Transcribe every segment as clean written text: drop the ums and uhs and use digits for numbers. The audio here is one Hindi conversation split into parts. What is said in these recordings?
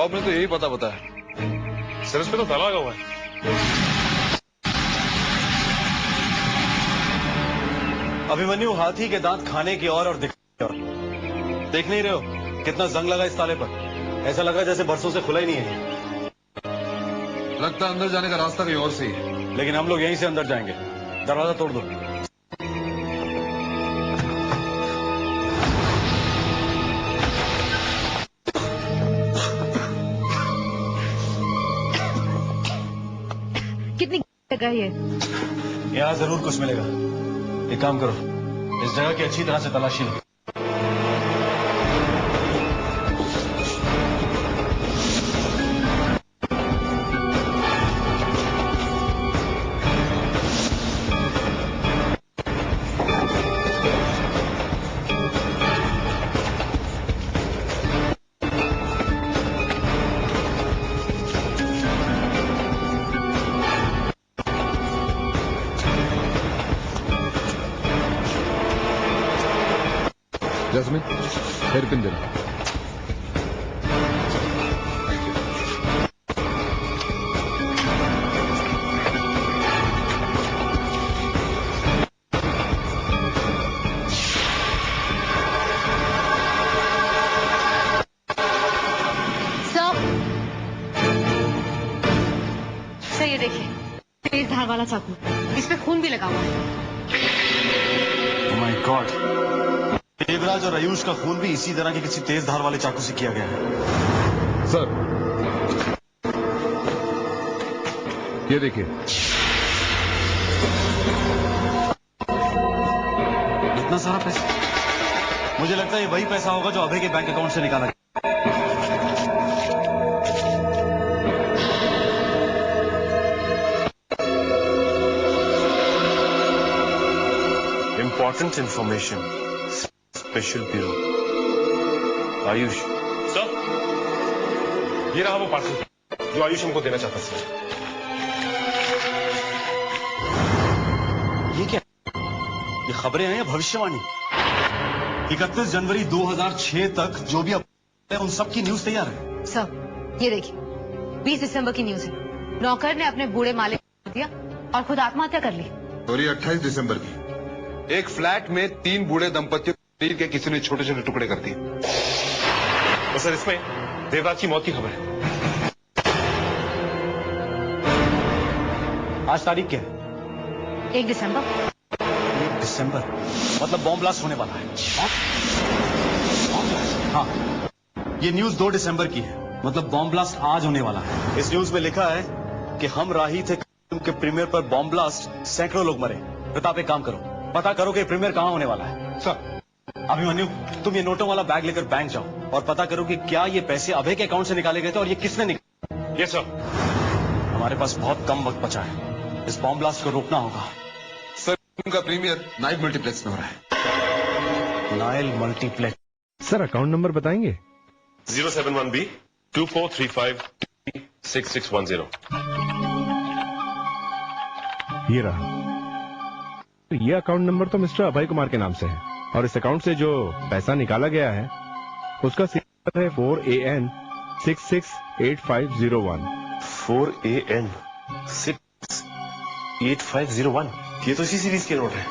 साहब ने तो यही पता बताया। सर इस पे तो ताला लगा हुआ है। अभिमन्यु हाथी के दांत खाने की और दिखने की और। देख नहीं रहे हो कितना जंग लगा इस ताले पर? ऐसा लग रहा है जैसे बरसों से खुला ही नहीं है। लगता अंदर जाने का रास्ता कहीं और से ही है। लेकिन हम लोग यहीं से अंदर जाएंगे। दरवाजा तोड़ दो। कितनी जगह है? यहाँ जरूर कुछ मिलेगा। एक काम करो, इस जगह की अच्छी तरह से तलाशी लो। जैस्मिन, हेयरपिन देना। सर ये देखिए, तेज धार वाला चाकू, इस पे खून भी लगा हुआ है। Oh my God! देवराज और आयुष का खून भी इसी तरह के किसी तेज धार वाले चाकू से किया गया है। सर, ये देखिए। इतना सारा पैसा? मुझे लगता है ये वही पैसा होगा जो अभय के बैंक अकाउंट से निकाला गया। Important information, special bureau. Ayush sir, ये रहा वो पार्सल जो आयुष हमको देना चाहता सर। ये क्या? ये खबरें हैं या भविष्यवाणी? 31 जनवरी 2006 तक जो भी है उन सब की न्यूज तैयार है। सर ये देखिए, 20 दिसंबर की न्यूज है। नौकर ने अपने बूढ़े मालिक को दिया और खुद आत्महत्या कर ली। और ये 28 दिसंबर की। एक फ्लैट में 3 बूढ़े दंपतियों शरीर के किसी ने छोटे छोटे टुकड़े कर दिए। तो सर इसमें देवराज की मौत की खबर है। आज तारीख क्या है? 1 दिसंबर। 1 दिसंबर मतलब बॉम्ब ब्लास्ट होने वाला है। हाँ, ये न्यूज 2 दिसंबर की है, मतलब बॉम्ब ब्लास्ट आज होने वाला है। इस न्यूज में लिखा है कि हम राही थे के प्रीमियर पर बॉम्ब ब्लास्ट, सैकड़ों लोग मरे। प्रताप एक काम करो, पता करो कि प्रीमियर कहां होने वाला है। सर अभिमन्यु, तुम ये नोटों वाला बैग लेकर बैंक जाओ और पता करो कि क्या ये पैसे अभय के अकाउंट से निकाले गए थे और ये किसने निकाले। Yes sir. हमारे पास बहुत कम वक्त बचा है, इस बॉम्ब ब्लास्ट को रोकना होगा। सर, उनका प्रीमियर नाइल मल्टीप्लेक्स में हो रहा है। Nile multiplex. Sir account number बताएंगे? 071B24356610। ये रहा। ये अकाउंट नंबर तो मिस्टर अभय कुमार के नाम से है और इस अकाउंट से जो पैसा निकाला गया है उसका सीरियल है 4AN668501। 4AN68501। ये तो इसी सीरीज के नोट है।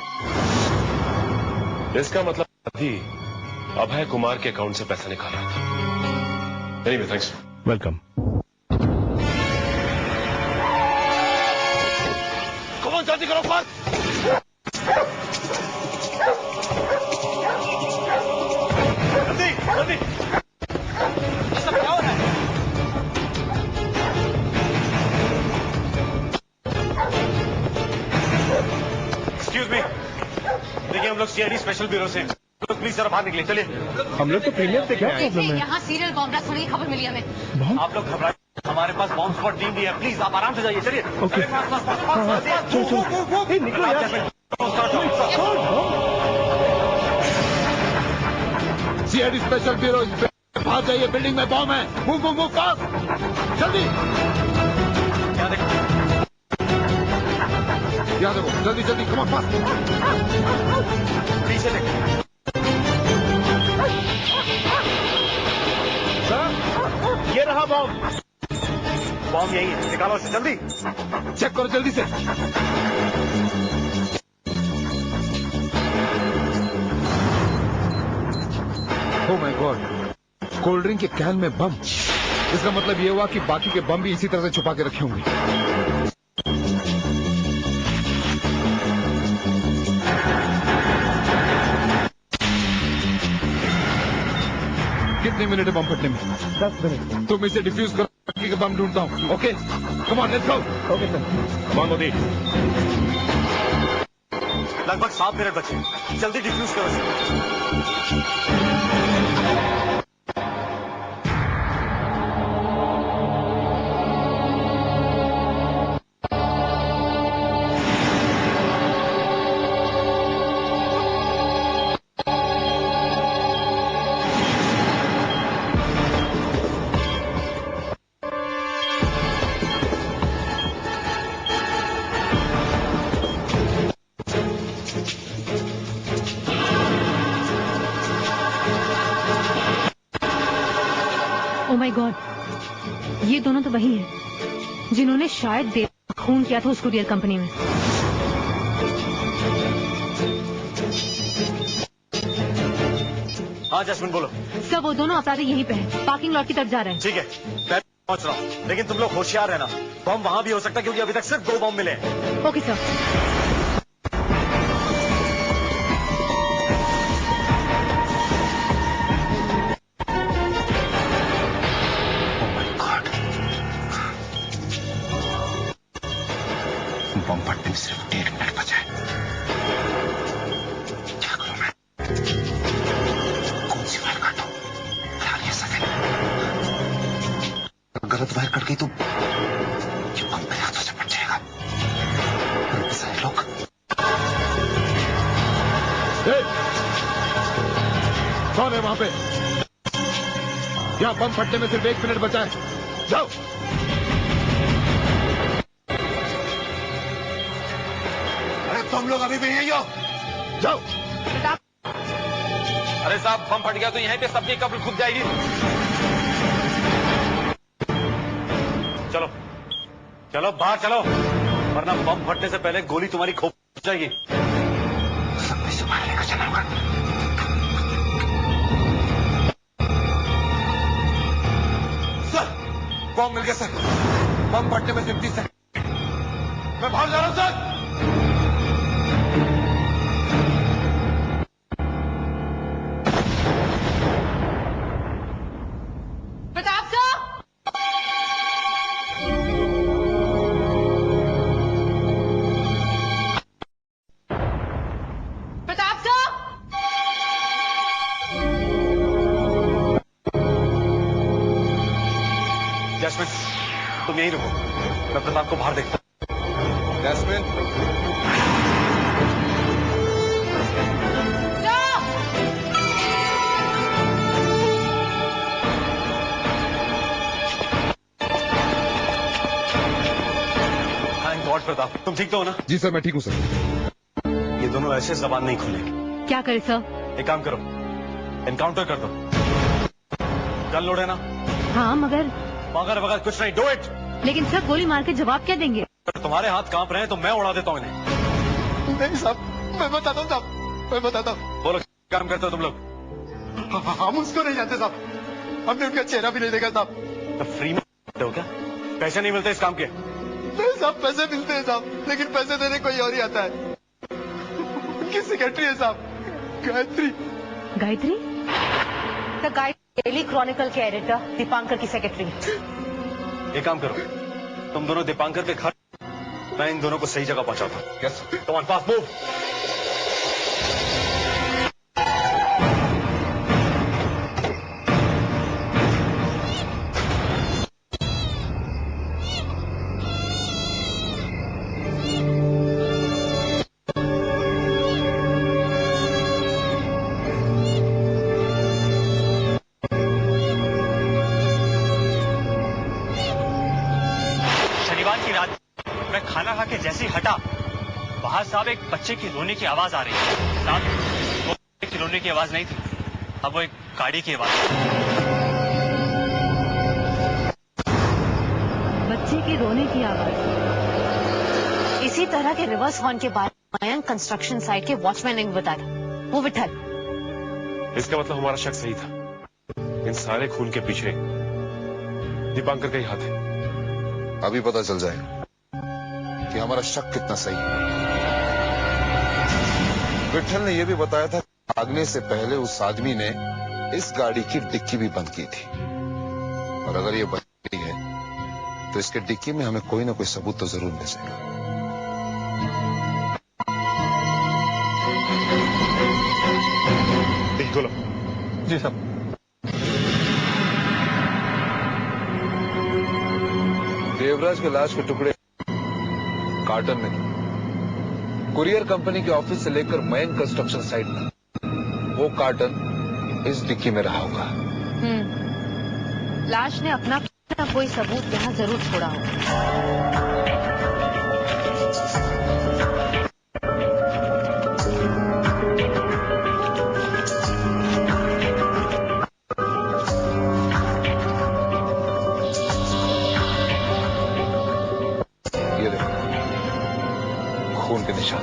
इसका मतलब अभी अभय कुमार के अकाउंट से पैसा निकाल रहा था। Anyway thanks. वेलकम। कौन जल्दी करो बात। जल्दी जल्दी। सब क्या हो रहा है? एक्सक्यूज मी, देखिए हम लोग सीआईडी स्पेशल ब्यूरो से हैं। लोग प्लीज जरा बाहर निकले, चलिए। हम लोग तो प्रीमियर से क्या प्रॉब्लम है? यहाँ सीरियल बॉम्ब ब्लास्ट होने की खबर मिली हमें। आप लोग घबराए, हमारे पास बॉम्ब स्क्वाड टीम भी है। प्लीज आप आराम से जाइए, चलिए। ओके। चलो निकलो यार। सीआईडी स्पेशल ब्यूरो, बाहर जाइए, बिल्डिंग में बॉम्ब है। मूव मूव मूव फास्ट, जल्दी। यहाँ देखो, यहाँ देखो, जल्दी जल्दी, कम ऑन फास्ट। पीछे देखो। सर, ये रहा बॉम्ब यही है, निकालो इसे जल्दी। चेक करो जल्दी से। Oh my God, cold drink के कैन में बम। इसका मतलब ये हुआ कि बाकी के बम भी इसी तरह से छुपा के रखे होंगे। कितने मिनट है बम फटने में? 10 मिनट। तुम इसे डिफ्यूज करो, बाकी के बम ढूंढता हूँ। Okay, come on, let's go. Okay sir. Come on Modi. लगभग 7 मिनट बचे, जल्दी डिफ्यूज करो इसे। ओह माय गॉड, ये दोनों तो वही हैं जिन्होंने शायद देर खून किया था उस कुरियर कंपनी में। हाँ जैस्मिन बोलो। सर वो दोनों अपराधी यहीं पे हैं, पार्किंग लॉट की तरफ जा रहे हैं। ठीक है, मैं पहुंच रहा हूँ, लेकिन तुम लोग होशियार रहना। बम वहां भी हो सकता है क्योंकि अभी तक सिर्फ 2 बम मिले हैं। Okay sir. बम फटने में सिर्फ 1.5 मिनट बचा है। क्या करूं मैं? कौन सी वायर काटूं? ख्याल ये सके। गलत वायर कट गई तो ये बम मेरे हाथों से फट जाएगा। सारे लोग कौन है वहां पे? यहाँ बम फटने में सिर्फ 1 मिनट बचा है। जाओ। तुम लोग अभी भी यहीं हो? जाओ। अरे साहब, बम फट गया तो यहीं पे सबकी कब्र खुद जाएगी। चलो चलो बाहर चलो, वरना बम फटने से पहले गोली तुम्हारी खोप जाएगी। सब पैसे बाहर लेकर चला होगा। सर, बम मिल गया सर। बम फटने में सिर्फ 30 सेकंड। मैं बाहर जा रहा हूं सर। जैस्मिन, तुम यहीं रुको, मैं प्रताप को बाहर देखता हूं। जैस्मिन, थैंक गॉड प्रताप, तुम ठीक तो हो ना? जी सर, मैं ठीक हूं सर। ये दोनों ऐसे जबान नहीं खोलेंगे। क्या करे सर? एक काम करो, एनकाउंटर कर दो। गन लोड है ना? हाँ मगर मगर कुछ नहीं, डू इट। लेकिन सर गोली मार के जवाब क्या देंगे? अगर तुम्हारे हाथ कांप रहे हैं तो मैं उड़ा देता हूं इन्हें। नहीं साहब, मैं बताता हूं साहब, मैं बताता हूं। बोलो, क्या काम करते हो तुम लोग? हम उसको नहीं जानते साहब, हमने उनका चेहरा भी नहीं देखा साहब। तो फ्री में हो क्या? पैसे नहीं मिलते इस काम के? नहीं साहब, पैसे मिलते हैं साहब, लेकिन पैसे देने कोई और ही आता है। उनकी सेक्रेटरी है साहब, Gayatri. Gayatri? The Gayatri daily Chronicle के एडिटर दीपांकर की सेक्रेटरी। एक काम करो, तुम दोनों दीपांकर के घर, मैं इन दोनों को सही जगह पहुंचाता हूं। Yes. Come on, fast move. शनिवार की रात मैं खाना खा के जैसे ही हटा, बाहर साहब एक बच्चे की रोने की आवाज आ रही है। साहब, वो बच्चे की रोने की आवाज नहीं थी, अब वो एक गाड़ी की आवाज। की रोने की आवाज। इसी तरह के रिवर्स हॉर्न के बारे में मयंक कंस्ट्रक्शन साइट के वॉचमैन ने बताया, वो विठल। इसका मतलब हमारा शक सही था। इन सारे खून के पीछे दीपांकर का ही हाथ है। अभी पता चल जाएगा कि हमारा शक कितना सही है। विठल ने यह भी बताया था कि भागने से पहले उस आदमी ने इस गाड़ी की डिक्की भी बंद की थी, और अगर ये बंद की है तो इसके डिक्की में हमें कोई ना कोई सबूत तो जरूर मिल जाएगा। खोलो। जी साहब। देवराज के लाश के टुकड़े कार्टन में, कुरियर कंपनी के ऑफिस से लेकर मयंक कंस्ट्रक्शन साइट में वो कार्टन इस डिक्की में रहा होगा। लाश ने अपना कोई सबूत यहाँ जरूर छोड़ा होगा। ये देखो, खून के निशान।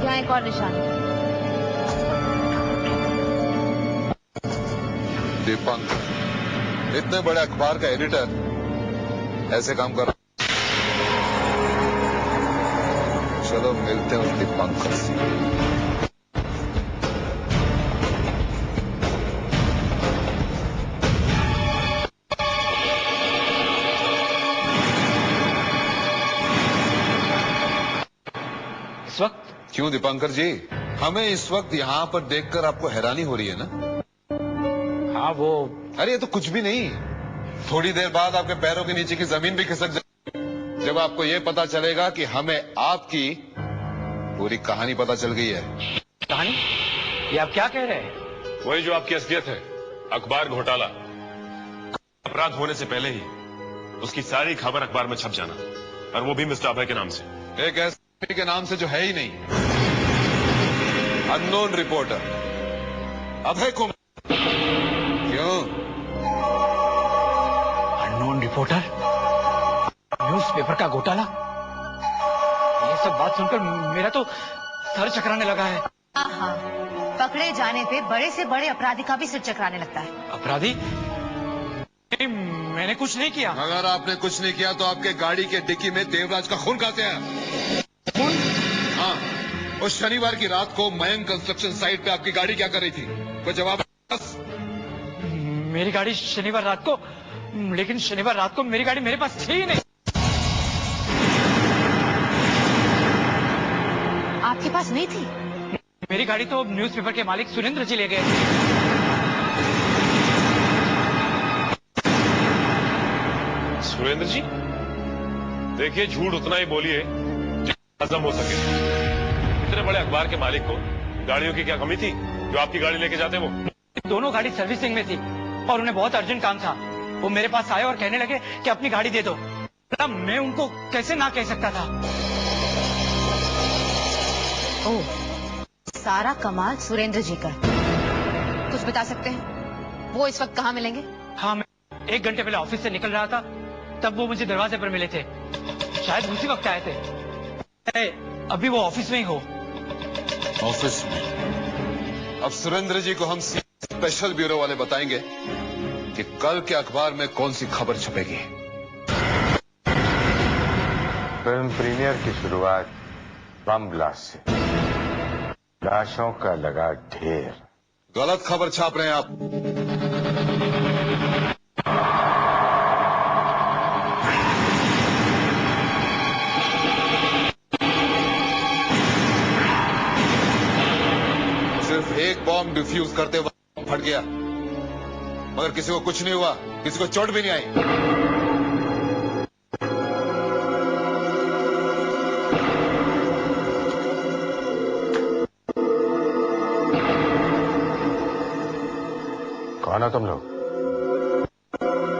यहाँ एक और निशान है। दीपांकर, इतने बड़े अखबार का एडिटर ऐसे काम कर। चलो मिलते हैं उस दीपांकर से। इस वक्त? क्यों दीपांकर जी, हमें इस वक्त यहाँ पर देखकर आपको हैरानी हो रही है ना? हाँ वो, अरे ये तो कुछ भी नहीं। थोड़ी देर बाद आपके पैरों के नीचे की जमीन भी खिसक जाएगी जब आपको ये पता चलेगा कि हमें आपकी पूरी कहानी पता चल गई है। कहानी? ये आप क्या कह रहे हैं? वही जो आपकी असलियत है, अखबार घोटाला। अपराध होने से पहले ही उसकी सारी खबर अखबार में छप जाना, और वो भी मिस्टर अभय के नाम से। एक ऐसे के नाम से जो है ही नहीं, अननोन रिपोर्टर अभय कुमार। क्यों? अननोन रिपोर्टर, न्यूज़पेपर का घोटाला। ये सब बात सुनकर मेरा तो सर चकराने लगा है। हाँ, पकड़े जाने पे बड़े से बड़े अपराधी का भी सिर चकराने लगता है। अपराधी? नहीं, मैंने कुछ नहीं किया। अगर आपने कुछ नहीं किया तो आपके गाड़ी के डिक्की में देवराज का खून कहां से आया? खून? हाँ, उस शनिवार की रात को मयंक कंस्ट्रक्शन साइट पे आपकी गाड़ी क्या कर रही थी? कोई जवाब? मेरी गाड़ी शनिवार रात को, लेकिन शनिवार रात को मेरी गाड़ी मेरे पास थी ही नहीं। आपके पास नहीं थी? मेरी गाड़ी तो न्यूज़पेपर के मालिक सुरेंद्र जी ले गए। सुरेंद्र जी? देखिए, झूठ उतना ही बोलिए जितना हजम हो सके। इतने बड़े अखबार के मालिक को गाड़ियों की क्या कमी थी जो आपकी गाड़ी लेके जाते? वो दोनों गाड़ी सर्विसिंग में थी और उन्हें बहुत अर्जेंट काम था। वो मेरे पास आए और कहने लगे कि अपनी गाड़ी दे दो। मैं उनको कैसे ना कह सकता था? ओह, सारा कमाल सुरेंद्र जी का। कुछ बता सकते हैं वो इस वक्त कहाँ मिलेंगे? हाँ, मैं 1 घंटे पहले ऑफिस से निकल रहा था, तब वो मुझे दरवाजे पर मिले थे। शायद उसी वक्त आए थे। अभी वो ऑफिस में ही हो। ऑफिस में? अब सुरेंद्र जी को हम स्पेशल ब्यूरो वाले बताएंगे कि कल के अखबार में कौन सी खबर छपेगी। फिल्म प्रीमियर की शुरुआत बम ब्लास्ट से। लाशों का लगा ढेर। गलत खबर छाप रहे हैं आप। सिर्फ एक बॉम्ब डिफ्यूज करते वक्त फट गया, मगर किसी को कुछ नहीं हुआ, किसी को चोट भी नहीं आई। कौन हो तुम लोग?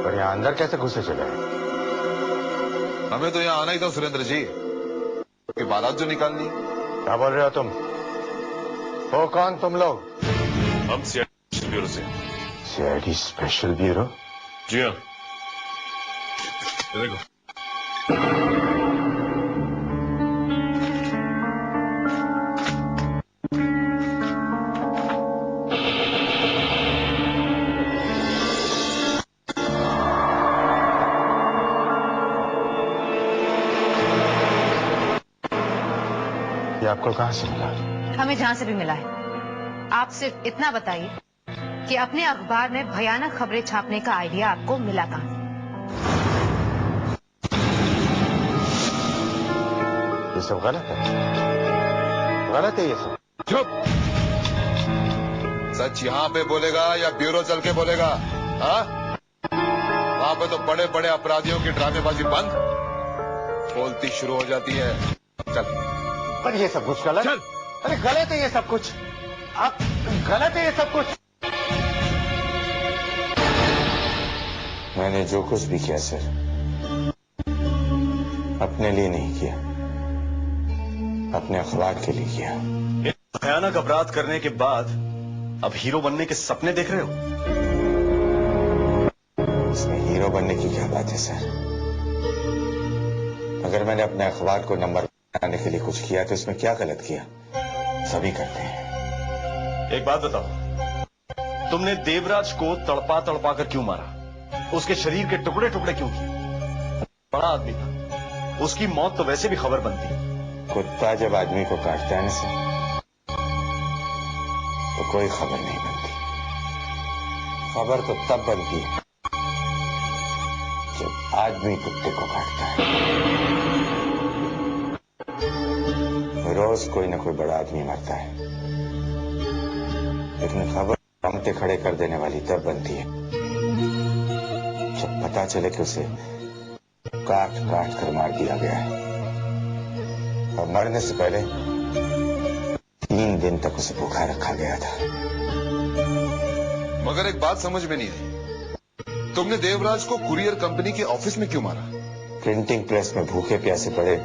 और यहाँ अंदर कैसे घुसे चले? हमें तो यहाँ आना ही था सुरेंद्र जी, कि बारात जो निकालनी। क्या बोल रहे हो तुम? हो कौन तुम लोग? हम सीआईडी स्पेशल ब्यूरो से। CID special bureau? जी हाँ, ये देखो। ये आपको कहां से मिला? हमें जहां से भी मिला है। आप सिर्फ इतना बताइए कि अपने अखबार में भयानक खबरें छापने का आइडिया आपको मिला कहां? ये सब गलत है, गलत है ये सब। चुप। सच यहाँ पे बोलेगा या ब्यूरो चल के बोलेगा? हाँ, वहां पे तो बड़े बड़े अपराधियों की ड्रामेबाजी बंद, बोलती शुरू हो जाती है। चल। पर ये सब कुछ गलत। चल। अरे गलत है ये सब कुछ, आप गलत है ये सब कुछ। मैंने जो कुछ भी किया सर, अपने लिए नहीं किया, अपने अखबार के लिए किया। भयानक अपराध करने के बाद अब हीरो बनने के सपने देख रहे हो? इसमें हीरो बनने की क्या बात है सर? अगर मैंने अपने अखबार को नंबर बनाने के लिए कुछ किया तो इसमें क्या गलत किया? सभी करते हैं। एक बात बताओ, तुमने देवराज को तड़पा तड़पा कर क्यों मारा? उसके शरीर के टुकड़े टुकड़े क्यों किए? बड़ा आदमी था, उसकी मौत तो वैसे भी खबर बनती। कुत्ता जब आदमी को काटता है ना सर, तो कोई खबर नहीं बनती। खबर तो तब बनती है जब आदमी कुत्ते को काटता है। रोज कोई ना कोई बड़ा आदमी मरता है, लेकिन खबर रोंगटे खड़े कर देने वाली तब बनती है जब पता चले कि उसे काट काट कर मार दिया गया है, और मरने से पहले 3 दिन तक उसे भूखा रखा गया था। मगर एक बात समझ में नहीं आई, तुमने देवराज को कुरियर कंपनी के ऑफिस में क्यों मारा? प्रिंटिंग प्रेस में भूखे प्यासे पड़े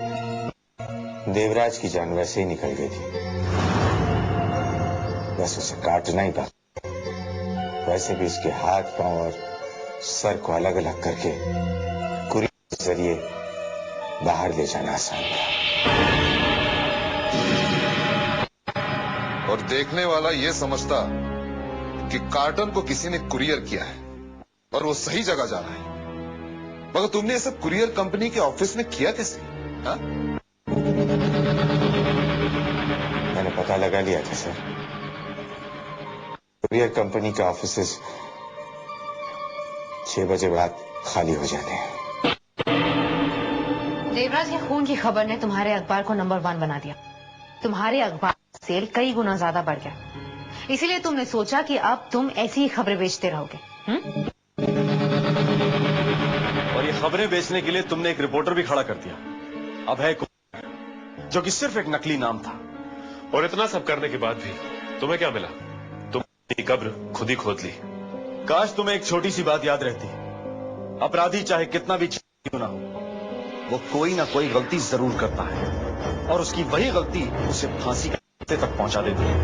देवराज की जान वैसे ही निकल गई थी, बस उसे काटना ही बाकी। वैसे भी उसके हाथ पांव और सर को अलग अलग करके कुरियर के जरिए बाहर ले जाना आसान था। और देखने वाला ये समझता कि कार्टन को किसी ने कुरियर किया है और वो सही जगह जा रहा है, मगर तुमने ये सब कुरियर कंपनी के ऑफिस में किया कैसे? हाँ? मैंने पता लगा लिया था सर, कुरियर कंपनी के ऑफिसेस 6 बजे बाद खाली हो जाते हैं। देवराज के खून की खबर ने तुम्हारे अखबार को नंबर 1 बना दिया। तुम्हारे अखबार का सेल कई गुना ज्यादा बढ़ गया, इसीलिए तुमने सोचा कि अब तुम ऐसी ही खबरें बेचते रहोगे। और ये खबरें बेचने के लिए तुमने एक रिपोर्टर भी खड़ा कर दिया। अब है जो कि सिर्फ एक नकली नाम था। और इतना सब करने के बाद भी तुम्हें क्या मिला? तुम अपनी कब्र खुद ही खोद ली। काश तुम्हें एक छोटी सी बात याद रहती, अपराधी चाहे कितना भी क्यों ना हो, वो कोई ना कोई गलती जरूर करता है, और उसकी वही गलती उसे फांसी के तक पहुंचा देती है।